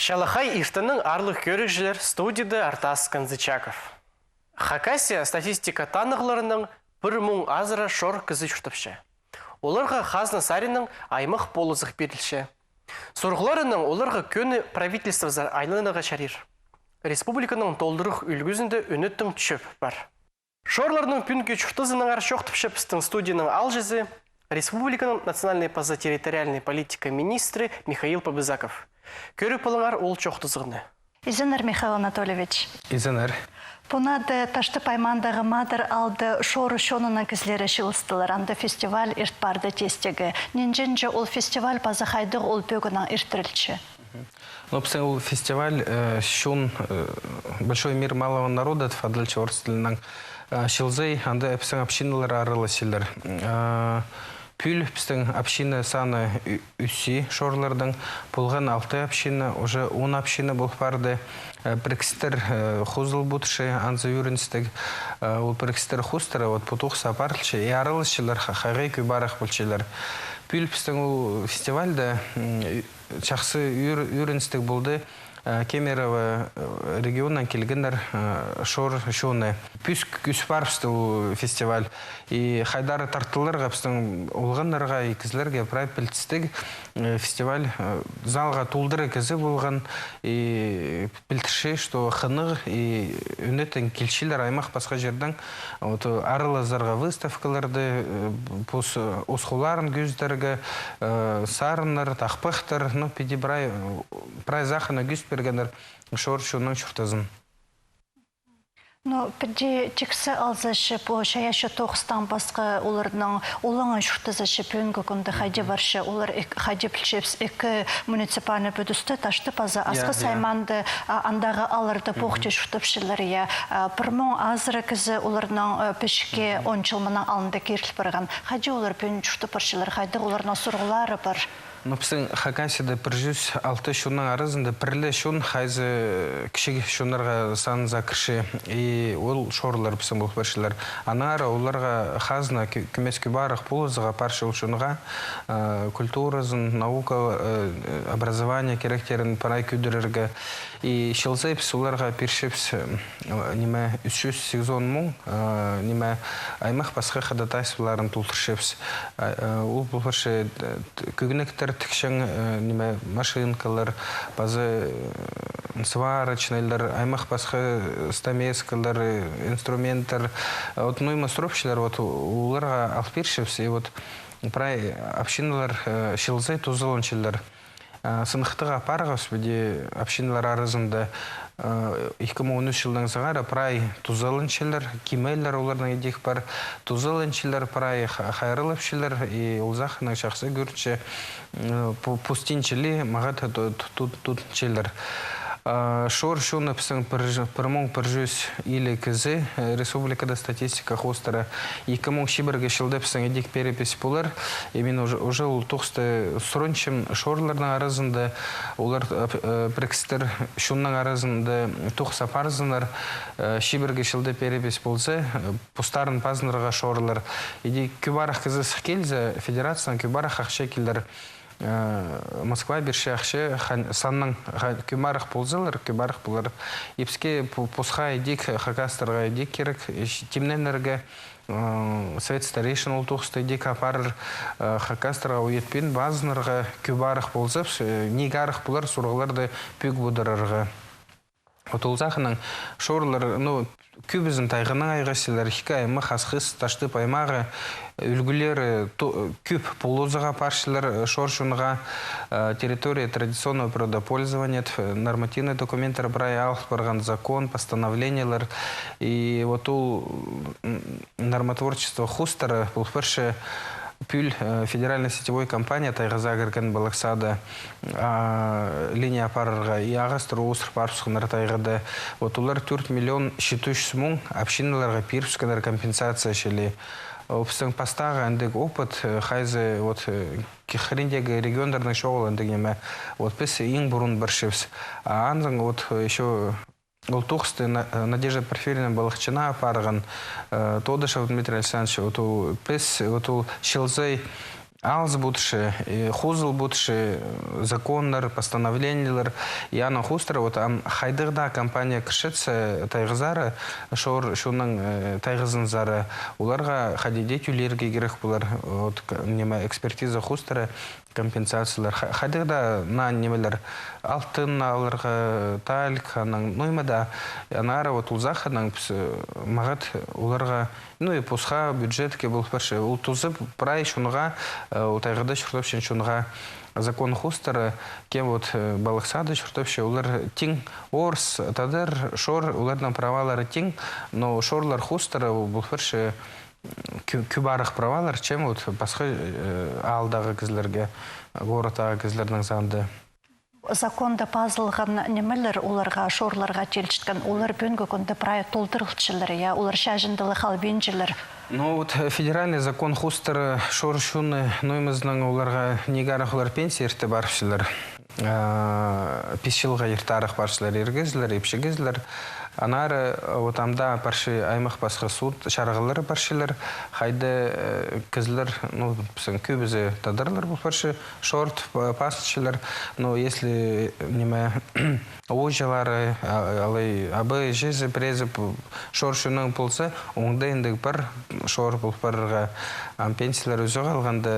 Шалахай Иштаның арлық көрішілер студияда Артас Канзычаков. Хакасия статистика танығыларының бір мұң азыра шор кізі жұштыпшы. Оларға Хазна Саринның аймақ болызық берілші. Сұрғыларының оларға көні правительствозар айланыға шарир. Республиканың толдырық үлгізінде үніттің түшіп бар. Шорларының пүнке чүштізінің аршоқтыпшы пістің студияның алжызы Республиканың национальной позатерриториальной политика министрі Михаил Побызаков. Көріп олыңар ол чоқтызығыны. Изенер Михаил Анатольевич. Изенер. Пунады ташты паймандағы мадыр алды шоры шонының кізлері шылыстылар. Анды фестиваль иртпарды тестегі. Ненженже ол фестиваль пазахайдық ол бөгінің иртірілчі. Ну, ол фестиваль шун большой мир малого народа фадылчы орыстылының шылзай, анды әпсің общиналар арылы селер. Пүл біздің община саны үсі шорлардың болған 6 община, уже 10 община болып барды. Біркістер хузыл бұтшы, анзы үріністік, ол біркістер хустары, бұтуқ сапарлчы, и арылышылар, қағай көбарақ бұлчылар. Пүл біздің фестивальда шақсы үріністік болды. Кемерово регионнан келгендер шор шоны. Пүс күс барбысты фестиваль. И хайдары тартылырға біздің олғандарға и кізлерге прай білтістік фестиваль залға толдыры кізі болған. И білтіші, что қынық и үнеттен келшілер аймақ басқа жердің арылазарға выставкаларды, осқоларын көздерге, сарынлар, тақпықтар, педи прай захына күз бергендер шор шуның шұртызын. Пірде тексі алзашы по шаяшы тоқыстан басқа олардың олаңын шұртызашы пөнгі күнді қайде баршы, олар қайде білшепс екі муниципальны бүдісті ташты паза асқы сайманды андағы алырды поқты шұртыпшылар. Пірмон азыры кізі олардың пішке 10 жылмына алынды керіл барған. Қайде олар пөн шұртыпыршылар, қайде олардың сұрғылары бар? Біздің Хакасияда бір 6 шунның арызында бірлі шун хайзы кіші шунларға саныза кірші. И ол шорлар біздің бұл башылар. Анара оларға хазна күмес күбарық болызыға паршы ол шунға культуразын, наука, образование керектерін парай күдірерге. И шылзайпс оларға першепс неме 300-800 мұң, неме аймақ басқа қадатайсыларын тұлтыршепс. Ол бұл башы күгінектер тікшің машинкалар, базы сварочнайлар, аймақ басқа стамескалар, инструменттар, нойма стропшылар, оларға алпиршепс. И прай общиналар шылзай тузылыншылар. Сынықтыға парға өспеде общиналар арызында 2013 жылдан сағара прай тузалыншылар, кемейлер олардан едек бар тузалыншылар, прай хайрылыпшылар, и олзақының шақсы көрінше пустинчили мағат тұтыншылар. Шор шуны пісің пірмон піржөз илі кізі республикада статистика хостара 2001 жылда пісің едек перепес болар. Емен уже ол тоқсты сұрончым шорлардың арызында, олар біркістер шунның арызында тоқса парызынар шибірге жылда перепес болса, пустарын пазынырға шорлар. Едек күбарақ кізі сықелзі федерацияның күбарақ ақша келдер. Москва берші ақшы санның күмарық болзылар, күмарық болар. Епске пусқа едек, хакастарға едек керек, темненерге совет старейшин ол тоқысты едек апарыр хакастарға уетпен базынырға күбарық болзып, негарық болар, сұрғыларды пөк бұдырырға. Отолзақының шорлар, көбізін тайғының айғасылар, хикайымы, қасқыз, ташты паймағы, үлгілері көп полозыға паршылар шоршынға территория традиционного природопользования, нормативные документы брай алып барған закон, постановлениялар. И ол нормотворчество хустара бұл бірші Пүл федеральной сетевой компания Тайғаза кірген балықсада линия апарырға и ағастыр осыр парпсықынар Тайғада. Олар 4 миллион 700 мың общиналарға перпсканар компенсация шелі. Опыстың пастағы әндегі опыт қайзы кехриндегі региондарының шоғыл әндегеме. Біз ең бұрын біршепс. Аңзың еще Ол тоқысты Надежда Порфирьевна балықчына апарған Тодышев Дмитрий Александрович, пес шылзай алз будши, хузыл будши, законлар, постановлениялар, яна хустра, вот хайдырда компания кішетсе тайғызары, шуның тайғызын зары, оларға хадидет үйлерге керек бұлар, вот неме экспертиза хустра, компенсациялар. Хайдырда на немелер алтын алырға, тальк, ноймада, анары вот улзақаның мағат оларға, ну и пусха бюджетке был перший. У тузы прай шунга, у тайгада шуртовщин шунга закон хустера, кем вот балахсады шуртовщин, улар тин орс, тадер шор, улар нам правалар тин, но шорлар хустера был перший күбарых правалар, чем вот пасхы алдагы кызларга, городагы кызларның занды. Законда пазылған немелер оларға, шорларға телчіткен, олар бөнгі күнді прайы толдырылтшылар, я, олар шәжінділі қалбенжілер. Ну вот федеральный закон хустера шор шуны, ноймызның оларға негарах олар пенсия ерті баршылар. 5 жылға ертарық баршылар ергізлер, епшігізлер. Анары вот амда парши аймақ басқы суд шарғылары паршилар, хайды кізлер, ну, көбізі тадырлар бұл парши, шорт пасчылар, но если неме ожалары, алай абы жезі презіп шор шының болса, оңда ендік бір шор бұл бірға пенсиялар өзі қалғанды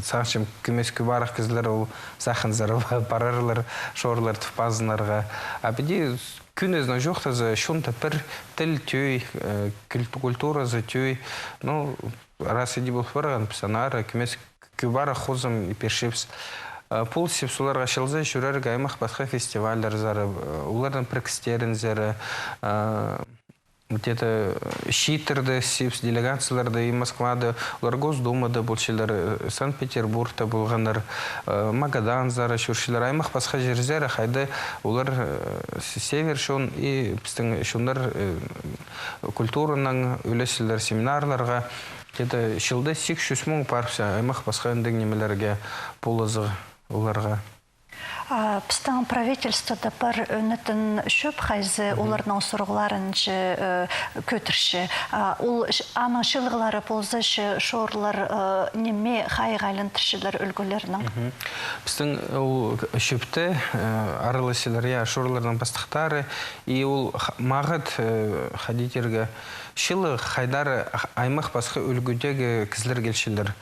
сақшым көмес көбарақ кізлер ол сақынзар парарлар, шорлар тұпазынарға. Абеди күн өзінің жоқтазы шунта бір тіл түй, культуразы түй. Ну, раз еди бұл бірған пісанары, көмес көбара хозым и першепс. Пул сепсуларға шылзы жүрергі аймақ басқа фестивальдар зары, олардың прекістерін зары, где-то Щитерды, сипс делегацияларды и Москвады, олар Госдумада болшылар, Санкт-Петербургта болғандар, Магадан зары жүршілер, аймақ басқа жерзері қайды олар север шон и біздің шондар культураның өлесілер семинарларға где-то шылды 800 мың парпса аймақ басқа әндігнемелерге полызы оларға. Біздің правительствода бір өнетін шөп қайзы олардың сұрғыларын көтірші. Ол аның шылғылары болзы шорлар неме қайғайлын түршілер үлгілерінің? Біздің шөпті арылысылар, шорлардың бастықтары, и ол мағыт қадетерге шылы қайдары аймақ басқа үлгідегі кізлер келшілер.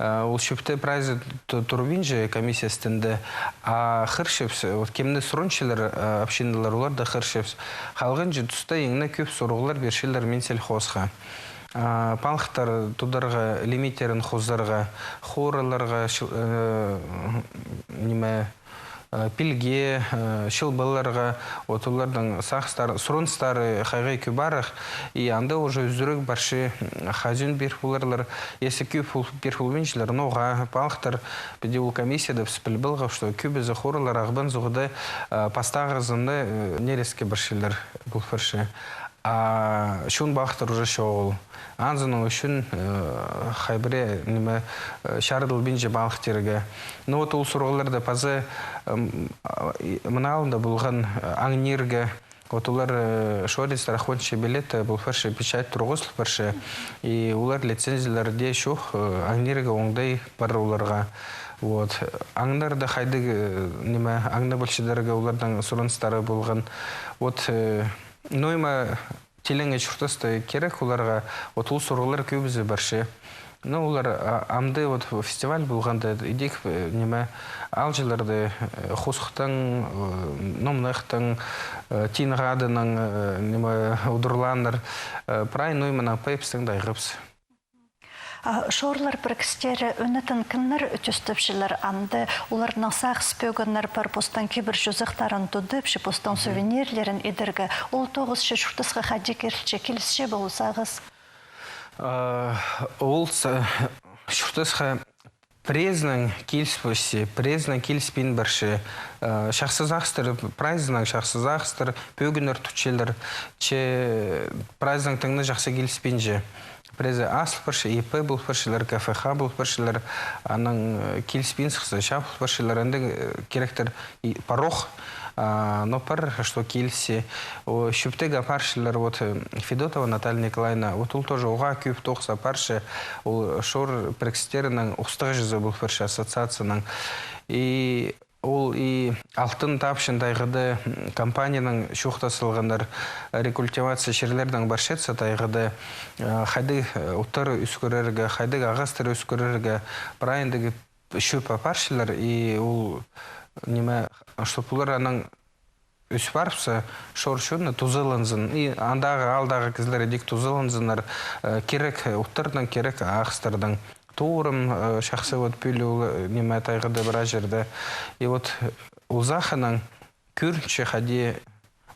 Ол шөпті прайзы турбинжі комиссиясында, а хыршепс, вот кемді сұрыншылар, общиналар олар да хыршепс. Қалғын жы тұста еңіне көп сұрғылар бершілер мен сельхозға. Панықтар тұдарға, лимитерін хозарға, хораларға, пилге, шылбыларға, олардың сақстары, сұрынстары қайғай көбарық, и анда уже үзірік баршы хазин берхуларлар, если көп берхулвеншілер, ноға, панықтар, беде ол комиссияда спілбілға, что көбізі хоралар ағбан зұғыды пастағызынды нереске баршылар бұл фаршы. Шун бақтыр уже шоғыл. Анзының үшін қайбіре шардыл бенже балықтерге. Но вот ол сұрғыларда пазы мұналында болған аңнерге, вот олар шорестар охотничий билет бұл фаршы печать тұрғызыл фаршы. И олар лицензияларде шоқ аңнерге оңдай бар оларға. Вот. Аңнарда қайды аңна большыдарға олардың сұрыныстары болған. Вот нойма теленге чуртасты керек оларға вот ол сұрғылар көбізі баршы. Ну, олар амды вот фестиваль болғанда идек неме алжыларды хусықтың, номнықтың, тинғадының неме удырландар прай ноймана пайпстың дайғыпс. Шорлар біркістері өнетін кіннер өтістіпшілер анды, олардың сақ спөгінлер бір постан кебір жүзіқтарын тұдыпшы, постан сувенерлерін едіргі. Ол тоғыз шүртісіға қади керілче келісше болсағыз? Ол шүртісіға презның келіспөсі, презның келіспен бірші, шақсыз ақстыр, прайзының шақсыз ақстыр, пөгінер түтшелер, прайзның тыңны жақсы келіспен же. Презе асыл бірші, ЕП бұл біршілер, КФХ бұл біршілер, аның келіспен сықсы, шап бұл біршілер, әнді керектер парох, Но пар, что кильси, щуптега паршилер, вот Федотова Наталья Николаевна, вот он тоже уга кюп тохса парше, шор прекстернан устражы забыл парше ассоциацияның. И ол и алтын тапшындайғыды компанияның шуқтасылғандар рекультивация жерлердің баршетса тайғыды қайды ұттар үскөрерге, қайды ағастыр үскөрерге брайындығы шөп апаршылар. И ол неме, чтоб олар аның үс барпса, шор шөні тузылынзын. И алдағы кізлері дек тузылынзынар керек ұттардан, керек ағыстырдан. Турым шахсы вот пүлі неме тайғыды бір жерде. И вот ұлзақының көрінше хади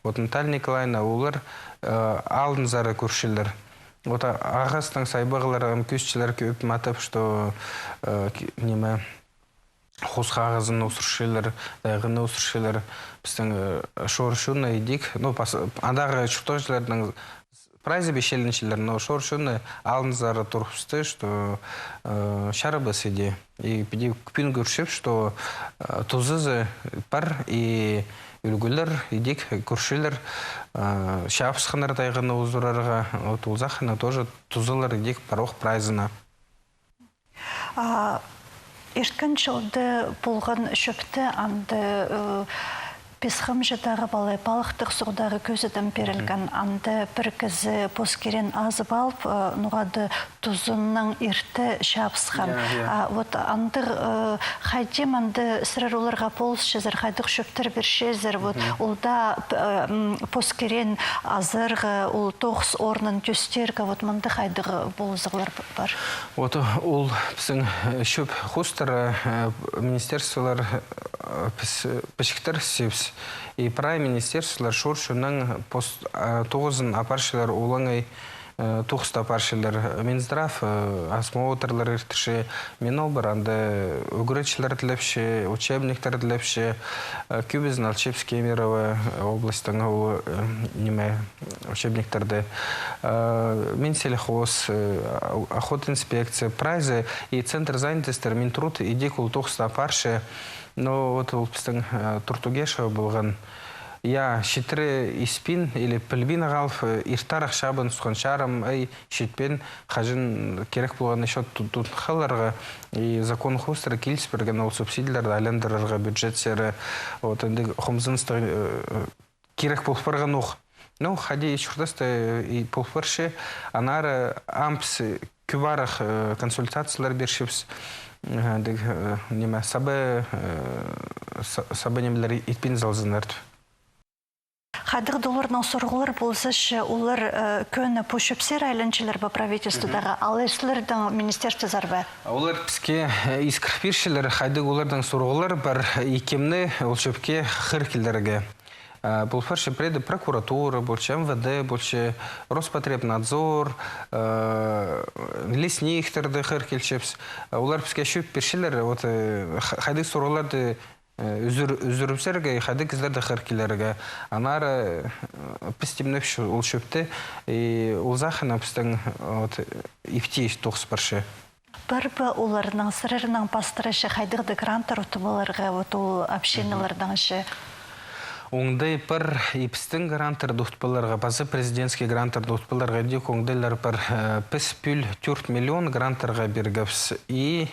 вот Наталья Николаевна олар алдын зары көршілер. Вот ағастың сайбағылар көшчілер көп матып, что неме қосқағызын ұсыршылар, дайғыны ұсыршылар біздің шоршуны едік. Андағы шұртожылардың прайзы бешеліншілер, но шоршуны алдынзары тұрғысты, что шарабы сиди. И күпін көршіп, что тузызы бар, и үлгілер, едік, көршілер, шапсқынар дайғыны ұзырарға, ұлзақыны тоже тузылар едік пароқ прайзына. Ирткін жылды болған шөпті анды Песхам жадағы балай балықтық сұғдағы көзіден берілген анды бір кізі поскерен азы балып, нұғады тұзынның ирті шапсқан. Вот андыр қайдем анды сірір оларға полыс жезір, қайдық шөптір бір шезір. Олда поскерен азырғы, ол тоғыз орнын төстергі, мұнды қайдық болызығылар бар. Вот ол біздің шөп қостары министерстволар пішіктір сепс. И прай министерстволар шоршуның тоғызын апаршылар олаңай тоғызды апаршылар. Минздрав осмотрлар ертіші менол бар, анды үгіречілер тілепші, учебниктер тілепші, Кюбезін Алчепс Кемерово областың учебниктерді. Минселихоз, охот инспекция, прайзы и центр занятостер, Минтруд и декул тоғызды апаршы. Но вот біздің Туртугешева болған, я шетірі испин или пілбин ағалып, иртар ақшабын сұған шарым, шетпен қажын керек болған еще тут қаларға. И закон хостера келіс берген ол субсидияларды айландырырға бюджет сері. Вот енді құмзынысты керек болып барған оқ. Ну, хади шұрдасты и полфарши, анары ампс күбарық консультациялар бершіпс. Неме сабы немелер итпен залзынарды. Қадық долларның сұрғылар болсышы, олар көні пошөпсер айланчылар ба правительстводағы, алайсылардың министерстве зарбы? Олар бізге искірпешілер, қайдық олардың сұрғылар бар екемні ол шөпке қыркелерге. Был фарши преды прокуратура, больше МВД, больше Роспотребнадзор, леснихтерді қыркелшепс. Олар бізге шөп першілер, қайды сұрғыларды үзіріпсерге, қайды кізлерді қыркелерге. Анары пістемнеп ол шөпті, ол зақына біздің ифти тоқсы паршы. Бір оларының сырырының пастырышы қайдықты гранттар ұтыбаларға ол общиналардан ше? Оңдай пар ипстің гранттар дұқтпаларға, базы президентский гранттар дұқтпаларға дек оңдайлар пар 5,4 миллион гранттарға бергіпс. И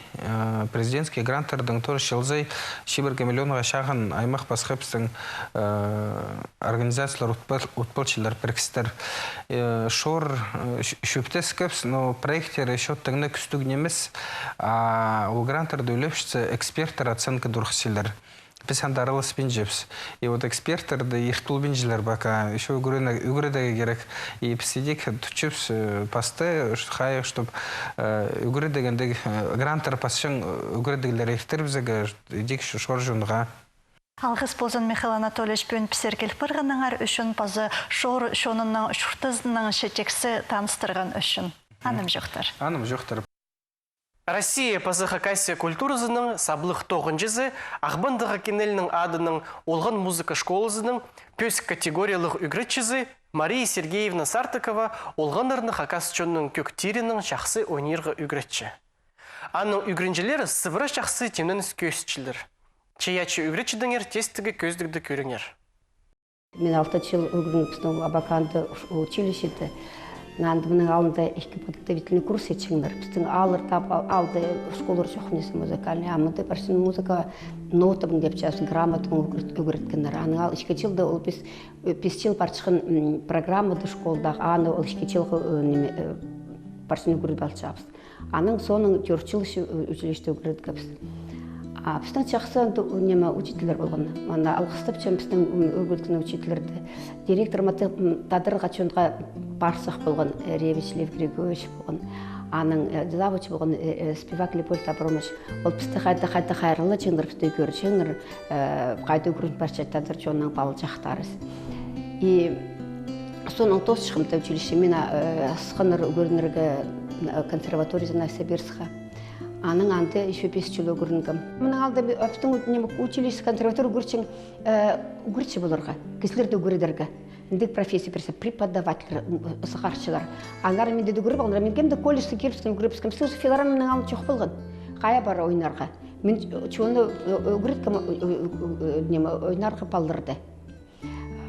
президентский гранттардың тоже шылзай шибірге миллионға шағын аймақ басқапстың организациялар ұтпалшылар біркістер. Шор шөптес көпс, но проекттері шоттығына күстік немес, ол гранттарды өлепшісі эксперттер оценка дұрқсилер. Біз андарылыс бен жепс. И вот экспертерді ертул бенжилер бака, еще үгірдегі керек. И піседек түчіпс пасты, қайық, чтоб үгірдегенде гранттар пасшың үгірдегілер ехтер бізігі, дек шор жонға. Алғыс болзын Михаил Анатольевич бен пісергел бірғыныңар үшін пазы шор шонының шұртызының шетексі таныстырған үшін. Аным жоқтар. Аным жоқтар. Россия пазы Хакасия культурызының саблық тоғынжызы Ақбандығы кенелінің адының олған музыка школызының пөс категориялық үгретчізі Мария Сергеевна Сартыкова олғанырны Хакасчонның көктерінің шақсы ойнырғы үгретчі. Анның үгренжелері сывыры шақсы темнен көсчілдір. Чаячы үгретчідіңер тестігі көздігді көріңер. Мен 6 жыл біздің Абаканды училищеде нандымның алында екі подготовительный курс етшіңдер. Біздің алыр тап алды школар жоқ несі музыкальный. Амыды барсын музыка нотабың деп жазсын, грамотың өгіріткендер. Аның ал 2 жылда ол 5 жыл баршықын программады школдағы. Аны ол 2 жыл барсын өгіріп алшабыз. Аның соның 4 жыл училищеде өгіріткебіз. Біздің жақсы учителер болған. Мана алғыстап чем біздің өгілген учителерді. Директор тадырға чонға барсақ болған Ревич Лев Григорьевич болған. Аның завуч болған Спивак Леопольд Абромович. Ол бізді қайта қайрылы жеңдір бізді көрі жеңдір қайта өгірін барша тадыр чонның балы жақтарыз. И соның тос шығымда училище мен сықыныр өгірініргі консерватория Новосибирска. Аның анты еще 5 жыл өгірінгім. Мұның алды біздің училище консерватория өгірші болырға, кесілерді өгірідергі. Мендік профессия берсе преподаватель, сықаршылар. Анлары менде өгіріп алыныр. Мен кемді колледжді келіпсін өгіріпсін. Сіз филарам менің алын жоқ болған. Қая бары ойнарға. Мен чуыны өгіріткім ойнарға балдырды.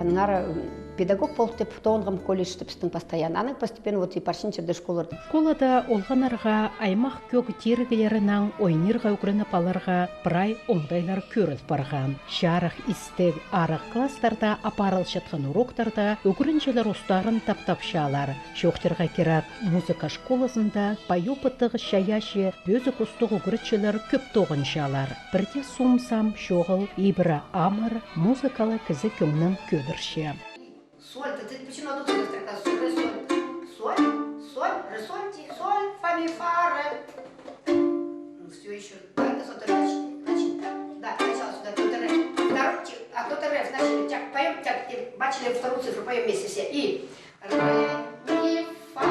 Анлары педагог болып деп тоғынғым колледжді біздің постоянно. Аның постепенно вот и паршинчерді школарды. Школада олғанарға аймақ көк тергілерінің ойнырға өкірініп аларға бірай оңдайлар көріліп барған. Жарық, істек, арық класстарда апарыл жатқан уроктарда өкіріншелер ұстарын таптапшалар. Шоқтырға керат музыка школасында паю пытығы шаяшы бөзі құстық өкіріншелер көп тоғыншалар. Бірде сумсам, шоғыл, ибірі амыр, музыкалы кізі көңнің көдірші. Соль, ты почему тут строкал? Соль, ре, соль, фа, ми, фа, ре. Ну, все еще. Давай-ка сотый ре. Значит, да, сначала сюда, тут ре. Второй, а тут ре, значит, так, поем, так, бачили вторую цифру, поем вместе все. И ре, ми, фа,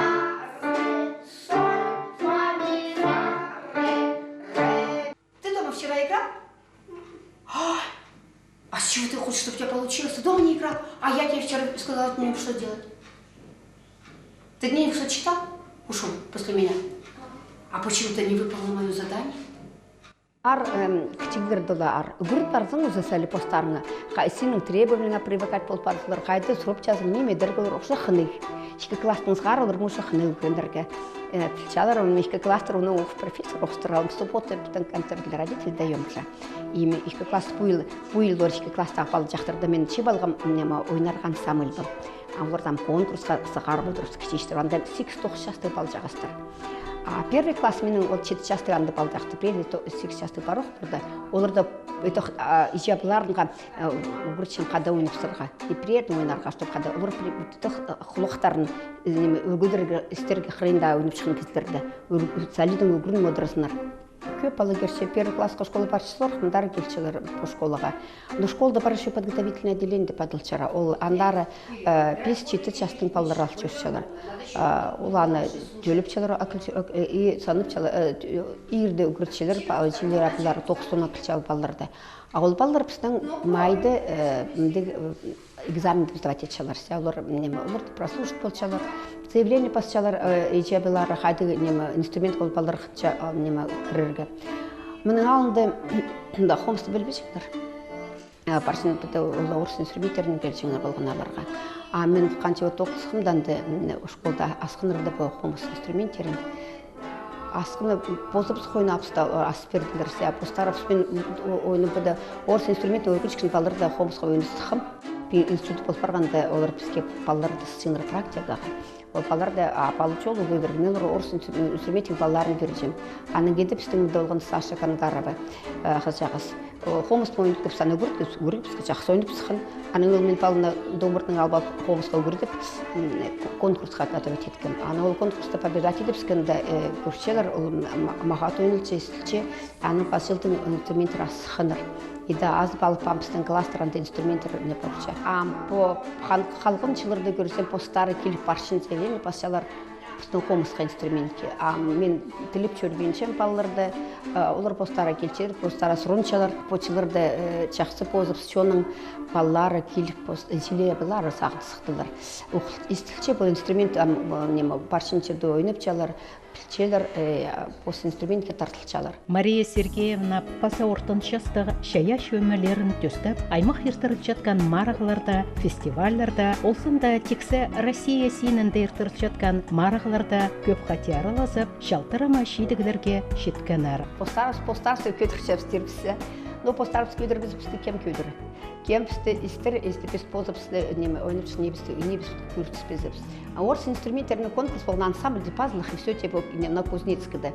ре, соль, фа, ми, фа, ре. Ты дома вчера играл? А с чего ты хочешь, чтобы у тебя получилось? Ты дома не играл? А я тебе вчера сказала мне, что делать. Ты дневник что читал? Ушел после меня. А почему ты не выполнил мое задание? Ар кичигдерді ар. Үгіріп барсың өзі сәлі постарыңа. Сенің требованияңа привыкать болып барсылар. Қайды сұрып жазың немедергілер оқшы қыны. 2 кластыңыз қар олар мұшы қыны өкендерге. Чалар он 2 кластыр оны оқып профессор оқыстыралым. Субботы бүтін концерт для родителей даем же. И 2 класс бұйыл 2 класстағы балы жақтырды. Мен че балғам ойнарған самыл был. Олардан конкурсқа сығарып отырып кішештір. Анда 8-9 жасты бал жағастыр. А первый класс менің 7 жасты анды бал жақты. Прежде 8 жасты барық тұрды. Оларда ижабларынға өгірчен қада ойнып сырға. И прежде ойнарға штып қада. Олар құлықтарын өгілдерге істерге қырында ойнып шығын кездерді. Салидің өгірін модырысынар. Көп балы керше первый классқа школы баршысылар, андары келшілер по школаға. Но школда бар еще подготовительное отделение деп адылчара. Ол андары 5-7 жастың баллар алып жүршілер. Ол аны жөліп чалар, и санып чалар, ирді үгіртшілер, жилер апылары 90 акылчал балларды. Ол баллар біздің майды экзамен сдавать етшалар. Олар прослушать болчалар. Заявление посчалар ижабылары хайды инструмент қол балдар кірерге. Мұның алынды хомсты білбешіңдер. Парсын бұты орыс инструменттерін келшіңдер болған аларға. Мен қанча өт оқысқымданды школда асқынырды бұл хомс инструменттерін. Асқыны бозып қойны апыста асперділерсе, постарапспен ойны бұды орыс инструмент өргіншкін балдырды хомсқа ойны сықым. Институт болып барғанда олар бізге балаларды сценар практикаға. Ол балаларды апалы жолы өйдіргінен орыс инструментин балаларын көрeceğim. Аның кеді біздің долғын Саша Кандарова қыз жағыз. Хомысқа ойындып деп саны көріп бізге жақсы ойынып сықын. Аның өлмен балына домыртың албап хомысқа көрдіп конкурсқа қатырып еткен. Аны ол конкурста победать етіп бізгенде көршелер мағат ойынылчы, естілче, аның басылдың инструментер асықыныр. И да, аз балып біздің кластеранды инструментер не поруча. По халқын жылырды көрсем, по старый келіп баршын заявление басшалар біздің хомысқа инструментке. Мен тіліп көрбейіншем балаларды, олар по старый келчер, по старый сұрыншалар, по жылырды жақсы позып, соның балалары келіп, жиле балары сағыды сықтылар. Истікче бұл инструмент баршын жерді ойынып жалар, Челер пос инструментке тартылчалар. Мария Сергеевна паса ортынчастығы шая шөмелерін төстіп, аймақ ертіріп жатқан марағыларда, фестивальларда, олсында тексе Россия синінде ертіріп жатқан марағыларда көп қатиар алазып, шалтырама шейдігілерге шеткенар. Постарс көтірчәбіз тербісі. Но постарс көтірбіз бізді кем көтірі. Кем бізді істер біз позапсыды ойнапшы не біз көртіспезіпіз. А орыс инструменттерінің конкурс болған ансамбль де пазлых и все те был на Кузнецкіде.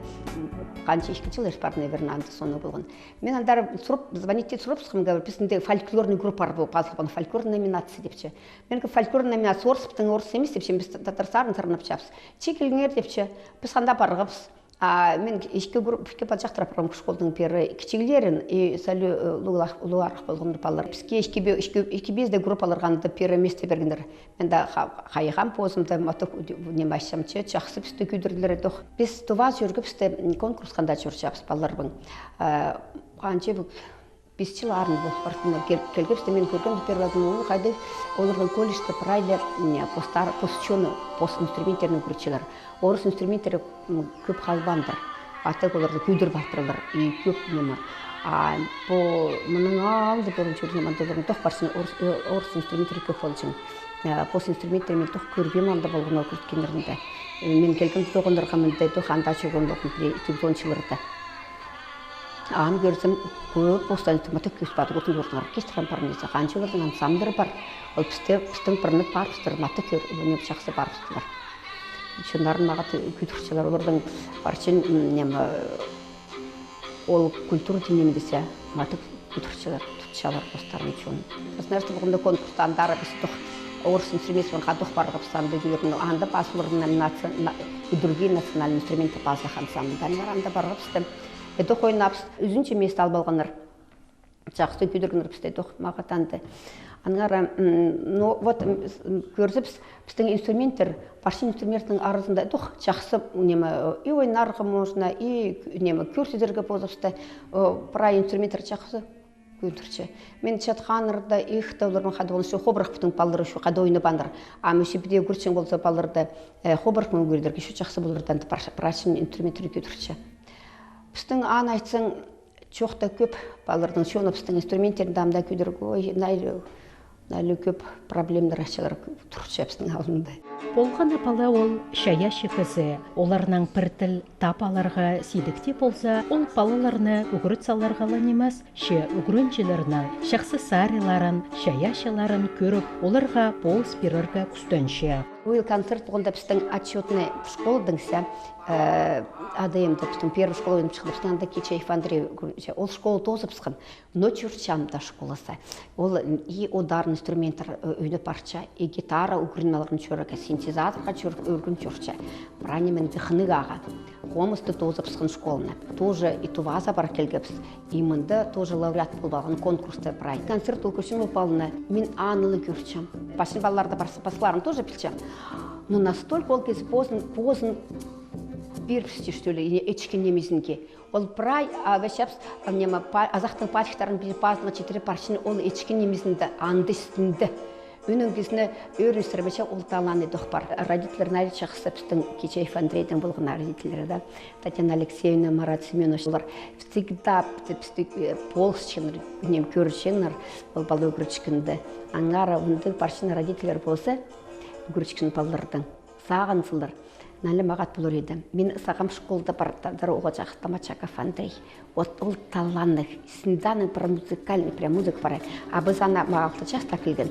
Қанча ішкічілер шпарный вернанды соны болған. Мен андар звоните сұрапсықым говорю, біздің фольклорный группар был пазлықпан, фольклорный номинация депче. Мен фольклорный номинация орысыптың орыс емес депче, біз татарсарын тарнапчапыз. Чекіліңер депче, біз қанда барғапыз. Мен ішкі паджақтыра программ школдың пері кичиглерін и сәлі ұлуарық болғанды балар. Бізге ішкі безде группаларғанды пері месте бергендер. Мен да қайыған позымды матық немайшамчы, жақсы бізді күйдірділер едіқ. Біз тұва жүргі бізді конкурс қанда жүрчапыз баларбың. Қанчы бұл 5 жыл арын болып бартына келгіпсті мен көргенді перладың олы қайды олардың колледжді прайлер пост-инструменттерінің күртшілер. Орыс инструменттері көп қалбандыр. Аты оларды күйдір бақтырылар. И көп нема. Бұл мұның алды бұрыншы жүрген мандаларын тоқ барсын орыс инструменттері көп болчын. Пост-инструменттері мен тоқ көргем алды болғын ол күрткендерінде. Мен келгенді тоғындырға мындай тоқ анда жүрген оқын телефоншылырды. Аны көрсем көп постан инструментті көспады көтін көрдіңір. Кестірен парнесі қаншылардың ансамдыры бар. Ол пістің бірініп барпыстыр, маты көріп жақсы барпыстылар. Шындарын мағаты күйтіршілер олардың баршын ол культура денемдесе маты күйтіршілер тұтшалар постарын үшін. Знаете, бұғында конкурста андары біз тұқ орыс инструментімен қадық барғапсан бөгелердің анда басылардың номинация другие национальные инструменты базалық ансамбльдар анда барғапсты. Эдох ойнапс үзінче мест алып алғандар. Жақсы күйдіргендер бізде эдох мағатанды. Аңара, вот көрсіп біздің инструменттер, баршын инструменттің арызында эдох жақсы и ойнарға можна, и көрсіздерге позапсты, пра инструменттер жақсы күйдірчі. Мен чатқанырда ихта олардың қады болыншы қобырақ бұтың балдыры шу қады ойны бандар. Мөші біде көрчен болса балдырды қобырақ мұң көрдерге шу жақсы болырдан баршын инструменттері күйдірчі. Біздің ан айтсың, жоқта көп балардың шоны біздің инструменттерін дамда күйдіргі, нәлі көп проблемдер ашылар тұршы біздің алдында. Болған апала ол шая шықызы, оларның піртіл тапаларға сейдікте болса, ол балаларны үгіріт саларға ланемас, ше үгірінчілерінің шақсы сариларын, шаяшыларын көріп, оларға болс беріргі күстенші. Бұл концерт болғанда біздің отчетный школадыңса, АДМ-да біздің первый школа өйніп шығды, біздің анда Кечаев Андрей, ол школа тозып сықын, но чурчамда школасы. Ол и ударный инструментар өйді парча, и гитара үгіріналарын чөрігі, синтезаторға үргін чөрча. Бранемен вихыныгаға. Қомысты тозып сықын школына. Тоже и туваза бар келгіпс. И мында тоже лауреат болбалған конкурсты брай. Концерт ол көршін болбалына. Мен анылы көрчам. Башын балаларды басыларын тоже пілчам. Но настолько ол кез позын беріпсті, что ли, эчкен немезінге. Ол прай, вәшәпс, азақтың патықтарын бір базына 4 паршыны ол эчкен немезінді анды істінді. Үнің кезіне өрін сұрбача ол талан едіқ бар. Родителер нәрі шақсы біздің Кечаев Андрейдің болған родителері да. Татьяна Алексеевна, Марат Семенович, олар всегда бізді полшыныр, көрішенір, ол балы өгірчікінді. Аңғара үнді паршыны родителер болса, өгірчікін балылардың. Саған сылдар. Нәлі мағат болыр еді. Мен сағам школда бардыр оға жақты Мачаков Андрей. Ол таланық, синданың бір музыкальный, прям музыка бар. А біз ана мағалты часта келген.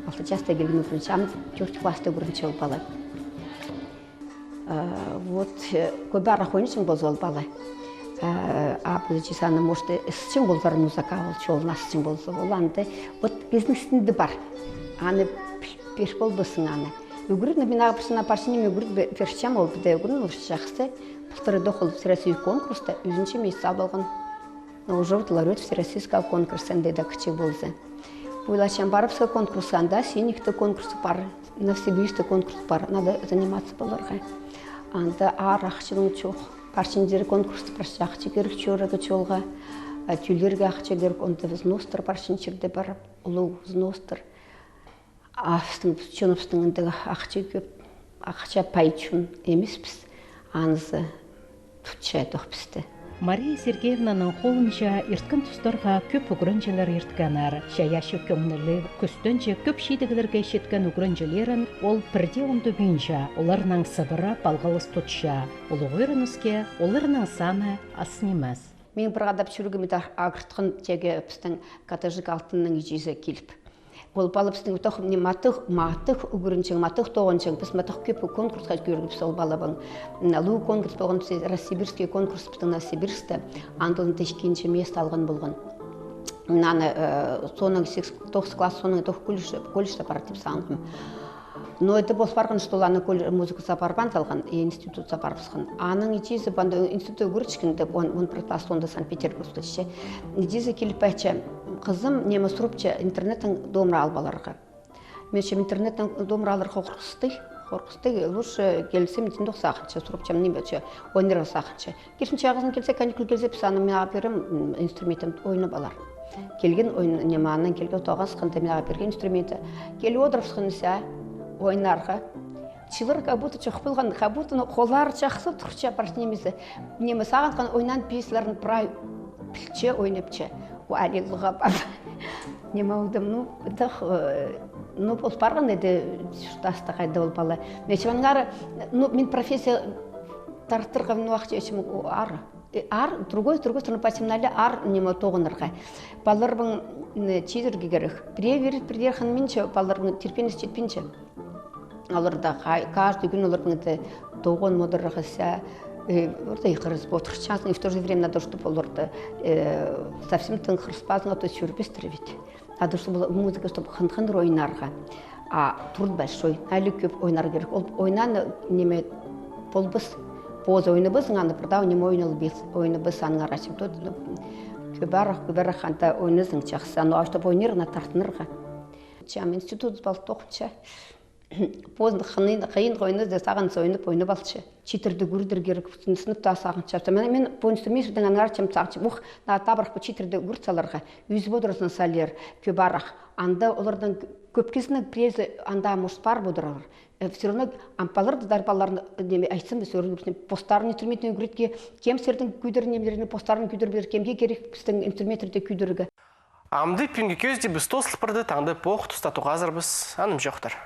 Алты часта келген өкірінші, амыз 4 класты көрінші ол балы. Вот, көбі арақ ойнышың болз ол балы. А бұл жесаны, может, ісчің болзар музыка ол, чол насычың болзы ол анды. Вот, кездің істінді бар. Аны пеш болбысың аны. Үгірін, мен ағыпсына паршыне үгірін першчам ол біде үгірін ол жақсы. Бұқтыры доқыл всероссийский конкурста үзінші месяц алған. Уже лауреат всероссийского конкурса да кіші болзы. Ойлачам барыпсы конкурсанда, сенікті конкурсы бар, на всебүйісті конкурс бар, надо заниматься боларға. Анда арақшының чоқ, паршындері конкурсты паршақчы керек чөрігі чолға, тюлерге ақчы керек, онда взностыр паршынчерде бар, ұлу взностыр. Чонопстың індігі ақчы көп, ақча пайчун емеспіз. анысы тұтчай тоқпісті. Мария Сергеевнаның қолынша ирткан тұстарға көп үгірінжелер иртканар. Шаяшы көмнілі көстөнше көп шейдігілерге шеткен үгірінжелерін ол бірде онды бүйінша, оларының сыбыра балғалыс тұтша. Олығырынызге оларының саны асынеміз. Мен бір қадап жүргімді ағыртқын теге пістің катажик алтынның ежесі келіп. Ол балы біздің өтіқ матық үгірінчің, матық тоғынчың, біз матық көп конкурсқа көргіп сол балабың. Лу конкурс болған біз Россибирский конкурс біздің Новосибирскте андылын тешкенше мест алған болған. Наны соның 9 класс, соның 9 колледжда бар деп саңғым. Но это бол барған что аны музыка сапарбан салған, институт сапарбысқан. Аның ичесі банды институт өгірчкінді, он проклассонда Санкт-Петербургта ше. Ичесі келіп бәтче, қызым немі сұрыпче интернеттің домра албаларға. Мен ше интернеттің домра аларға қорқысты, лучше келсем, тінде сақынча, сұрыпчем не бәтче, ойнырға сақынча. Кершінче ағызын келсе, каникул келсе, пісаны мен аперім инструментім ойны балар. Келген ойны неманын, келген тоғас қынды мен аперген инструменті. Келі одырыпсықын ойнарға. Чилар как будто чохпылған, как будто қолар жақсы тұрча паршнемесі. Немі сағынған ойнан пейслерін прай пілче ойнапче. О әлеліға бар. Немі олдым, бұл барған еді штасты қайды ол бала. Мечевангары, мен профессия тарттырға уақыт өшім ар. Другой стороны пасимнали ар нема тоғынырға. Баларбың чидерге керек. Приверхан менше, баларбың терпенес жетпенше. Аларда каждый gün олар бұнды тоғын модырғысы, орда иқырыз отыршасын, и в то же время надо, чтобы оларды совсем тың қырыспазын, то сюрбестір ведь. Надо, чтобы музыка, чтобы хан-хан ойнарға. А труд большой, әлі көп ойнар керек. Ол ойнаны неме болбыз, поза ойны біз, аңды бірдау неме ойны біз аның арашым. Көбәрақ қанта ойнызың жақсы, но чтобы ойнырғына тартынырға. Чам институт бал тоқынша. Поздно қиын ойнызды саған ойнып балшы. Читерді көрдір керек, сыныпта сағынша. Мен по инструменттердің аңарчым сағынша. Ух, табырақ по читерді көрсаларға. Үйіз бодырысын салер, көбарақ. Анда олардан көпкесінің презі анда мұшпар бодыралар. Все равно ампаларды дарбаларын айтсын біз өрін постарын инструментін өңгіретке кем сердің күйдерін емдеріне постарын күйдер берер, кемге керек біздің инструменттерді күйдерігі. Амды пүнгі көзде біз тослы барды таңды поқ тұстату ғазыр біз аным жоқтар.